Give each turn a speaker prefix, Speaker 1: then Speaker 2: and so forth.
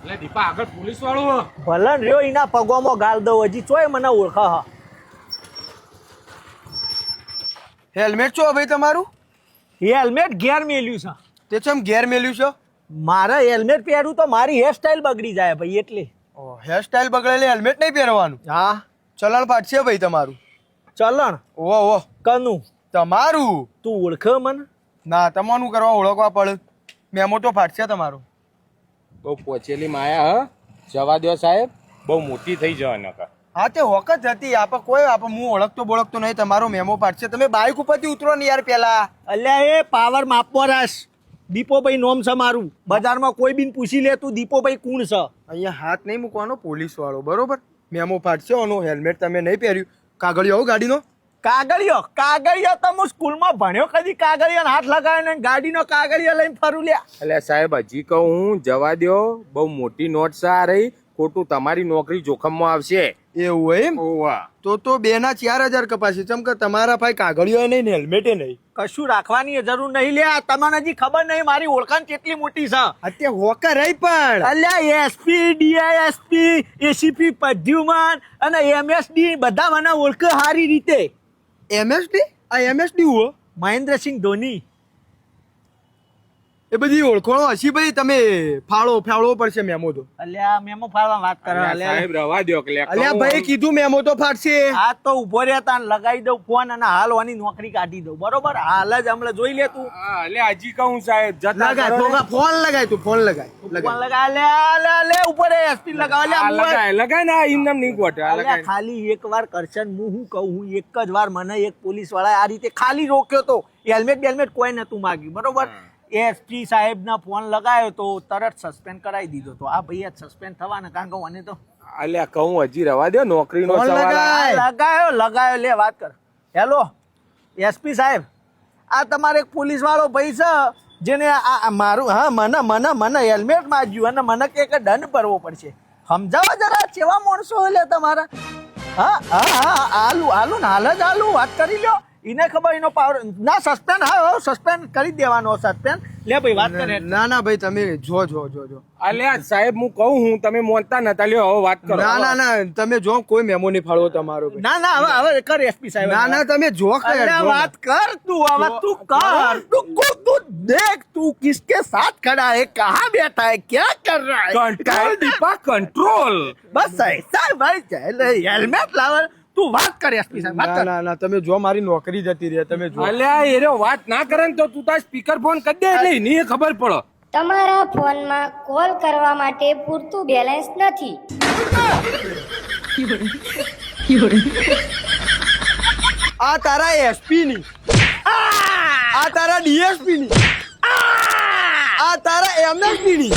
Speaker 1: એટલે દીપા આગળ પોલીસ વાળો
Speaker 2: ભલન રહ્યો એના પગોમાં ગાલ દઉં હજી ચોય મને ઓળખા હા.
Speaker 3: હેલ્મેટ છો ભાઈ તમારું?
Speaker 2: હેલ્મેટ ઘેર મેલ્યું છે.
Speaker 3: તે ચમ ઘેર મેલ્યું છો?
Speaker 2: મારે હેલ્મેટ પહેર્યું તો મારી હેરસ્ટાઈલ બગડી જાય ભાઈ એટલે.
Speaker 3: હેરસ્ટાઈલ બગડેલી હેલ્મેટ નહીં પહેરવાનું.
Speaker 2: હા
Speaker 3: ચલણ પાડશે ભાઈ તમારું.
Speaker 2: ચલણ
Speaker 3: ઓહો
Speaker 2: કનું
Speaker 3: તમારું?
Speaker 2: તું ઓળખે મને?
Speaker 3: ના તમારું કરવા ઓળખવા પડે. મેમો તો ફાટશે તમારો.
Speaker 1: બહુ પોચેલી માયા હ જવા દો સાહેબ, બહુ મોટી થઈ જવા નકર.
Speaker 3: હા તે હોકત હતી આપે કોઈ આપે હું ઓળખતો બોળખતો નહીં. તમારો મેમો ફાટશે. તમે બાઇક ઉપરથી ઉતરો ને યાર પેલા.
Speaker 2: અલ્યા એ પાવર માપવા રાસ. દીપોભાઈ નોમ છે મારું. બજારમાં કોઈ બીન પૂછી લે તું દીપોભાઈ કોણ છે.
Speaker 3: અહીંયા હાથ નહીં મૂકવાનો પોલીસ વાળો, બરોબર? મેમો ફાટશે. ઓનું હેલ્મેટ તમે નહીં પહેર્યું. કાગળિયો આવું ગાડીનો?
Speaker 2: કાગળિયો તો હું સ્કૂલમાં ભણ્યો કદી કાગળિયો હાથ લગાવ્યો ને ગાડીનો કાગળિયો લઈને ફરું લ્યા.
Speaker 1: એટલે સાહેબ હજી કહું હું જવા દો, બહુ મોટી નોટ છે આ રહી. ખોટું તમારી નોકરી જોખમમાં આવશે.
Speaker 3: એવું એમ?
Speaker 1: ઓવા
Speaker 3: તો 2 ના 4,000 કપાશે. ચમ કે તમારા ભાઈ કાગળિયો નહીં ને હેલ્મેટે નહીં.
Speaker 2: કશું રાખવાની જરૂર નહીં લ્યા. તમને હજી ખબર નહીં મારી ઓળખાણ કેટલી મોટી છે.
Speaker 3: અત્યારે હોકર રહી પણ
Speaker 2: અલ્યા એસપી ડીઆઈએસપી એસીપી પદ્યુમાન અને એમએસડી બધા મને ઓળખે સારી રીતે.
Speaker 3: એમએસડી? આ એમએસડી હો
Speaker 2: મહેન્દ્રસિંહ ધોની.
Speaker 3: એ બધી ઓળખાણો હશી ભાઈ. તમે ફાળવો પડશે મેમો તો.
Speaker 2: અલ્યા મેમો ફાળવા વાત કરો.
Speaker 1: સાહેબ રવા દો કે
Speaker 3: અલ્યા ભાઈ કીધું મેમો તો ફાટશે.
Speaker 2: આ તો ઉભો રહેતા લગાવી દઉં ફોન અને હાલ વાની નોકરી કાઢી દઉં. બરોબર હાલ જ હમણાં જોઈ લે તું.
Speaker 1: એટલે હજી કહું સાહેબ જતા
Speaker 3: લગાય
Speaker 1: કરો ને.
Speaker 3: ફોન લગાય તું ફોન લગાય.
Speaker 2: ફોન લગા લે ઉપર એસપી લગાવ
Speaker 1: આ લગાય ને આ ઇનામ નહીં ગોઠે. આ
Speaker 2: અલ્યા
Speaker 1: લગાય.
Speaker 2: ખાલી એક વાર કરશે ને હું કહું હું એક જ વાર મને એક પોલીસ વાળા આ રીતે ખાલી રોક્યો તો. હેલ્મેટ કોઈ નતું માગ્યું. બરોબર એસપી સાહેબ ના ફોન લગાવ્યો તો તરત સસ્પેન્ડ કરાવી દીધો. તો આ ભાઈ સસ્પેન્ડ થવાના કારણ કે મને તો
Speaker 1: અલ્યા કહું હજી રવા દો, નોકરીનો
Speaker 3: ફોન
Speaker 1: સવાલ
Speaker 3: લગાય.
Speaker 2: લગાયો લે વાત કર. હેલો એસપી સાહેબ, આ તમારે એક પોલીસ વાળો ભાઈ છે જેને આ મારું મને હેલ્મેટ માંગ્યું અને મને કે દંડ ભરવો પડશે. સમજાવો જરા કેવા માણસો લે તમારા. હાલું ને હાલ જ હાલું વાત કરી લ્યો. એને ખબર એનો પાવર ના સસ્પેન્ડ કરી દેવાનો. સસ્પેન્ડ લે ભાઈ વાત કરે.
Speaker 3: ના ભાઈ તમે જો
Speaker 1: અલ્યા સાહેબ હું કહું હું તમે મોનતા નતા લ્યો હવે વાત કરો.
Speaker 3: ના તમે જો કોઈ મેમો નહીં ફાળવો તમારો ભાઈ.
Speaker 2: ના હવે કર એસપી સાહેબ.
Speaker 3: ના તમે જો
Speaker 2: વાત કર તું. હવે તું કર. તું દેખ તું કિસકે સાથ ખડા है, कहाँ बैठा है, क्या कर रहा है.
Speaker 1: Control Deepa control.
Speaker 2: બસ ऐसा भाई हेलमेट लावर તું વાત કર એસપી સાહેબ વાત કર.
Speaker 3: ના તમે જો મારી નોકરી જતી રહે. તમે જો
Speaker 1: અલ્યા એ રહ્યો વાત ના કરે ને તો તું તાર સ્પીકર ફોન કરી દે એટલે એની એ ખબર પડે.
Speaker 4: તમારા ફોનમાં કોલ કરવા માટે પૂરતું બેલેન્સ નથી.
Speaker 3: આ તારા એસપી ની, આ તારા ડીએસપી ની, આ તારા એમએસપી ની.